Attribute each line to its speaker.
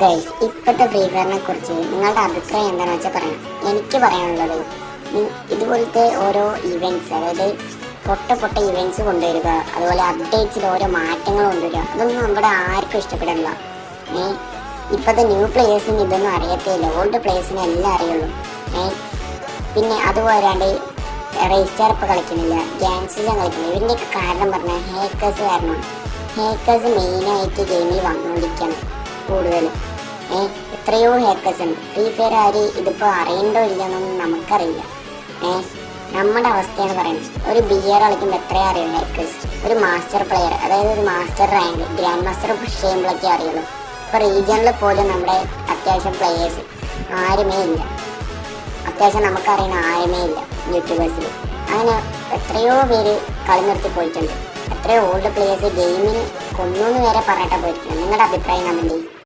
Speaker 1: Guys, ഇപ്പോഴത്തെ free ഫയറിനെ കുറിച്ച് നിങ്ങളുടെ അഭിപ്രായം എന്താണെന്ന് വെച്ചാൽ പറയാം. എനിക്ക് പറയാനുള്ളത്, ഇതുപോലത്തെ ഓരോ ഇവൻറ്റ്സ്, അതായത് പൊട്ട ഇവൻറ്റ്സ് കൊണ്ടുവരിക, അതുപോലെ അപ്ഡേറ്റ്സിൽ ഓരോ മാറ്റങ്ങൾ കൊണ്ടുവരിക, അതൊന്നും നമ്മുടെ ആർക്കും ഇഷ്ടപ്പെടില്ല. ഇപ്പോഴത്തെ ന്യൂ പ്ലേയേഴ്സിന് ഇതൊന്നും അറിയത്തില്ല, ഓൾഡ് പ്ലേയേഴ്സിനെ എല്ലാം അറിയുള്ളൂ. പിന്നെ അതുപോരാണ്ട് രജിസ്റ്റർ ഇപ്പോൾ കളിക്കുന്നില്ല, ഗ്യാങ്സിലും കളിക്കുന്നില്ല. ഇതിൻ്റെയൊക്കെ കാരണം പറഞ്ഞാൽ ഹേക്കേഴ്സ് കാരണമാണ്. ഹേക്കേഴ്സ് മെയിനായിട്ട് ഗെയിമിൽ വന്നുകൊണ്ടിരിക്കുകയാണ് കൂടുതൽ. എത്രയോ ഹേക്കേഴ്സ് ഉണ്ട്. ഫ്രീ ഫയർ ആര് ഇതിപ്പോൾ അറിയണ്ടോ ഇല്ലെന്നൊന്നും നമുക്കറിയില്ല. നമ്മുടെ അവസ്ഥയാണ് പറയുന്നത്. ഒരു ബിയർ കളിക്കുമ്പോൾ എത്രയും അറിയും ഹേക്കേഴ്സ്. ഒരു മാസ്റ്റർ പ്ലെയർ, അതായത് ഒരു master rank, grand master push ചെയ്യുമ്പോഴൊക്കെ അറിയുള്ളൂ. ഇപ്പോൾ റീജിയണിൽ പോലും നമ്മുടെ അത്യാവശ്യം പ്ലെയേഴ്സ് ആരുമേ ഇല്ല. അത്യാവശ്യം നമുക്കറിയുന്ന ആരുമേ ഇല്ല യൂട്യൂബേഴ്സിൽ. അങ്ങനെ എത്രയോ പേര് കളി നിർത്തി പോയിട്ടുണ്ട്. എത്രയോ ഓൾഡ് പ്ലേയേഴ്സ് ഗെയിമിന് കൊന്നു എന്ന് വരെ പറഞ്ഞിട്ടാണ് പോയിരിക്കുന്നത്. നിങ്ങളുടെ അഭിപ്രായം കമൻറ്റ് ചെയ്യും.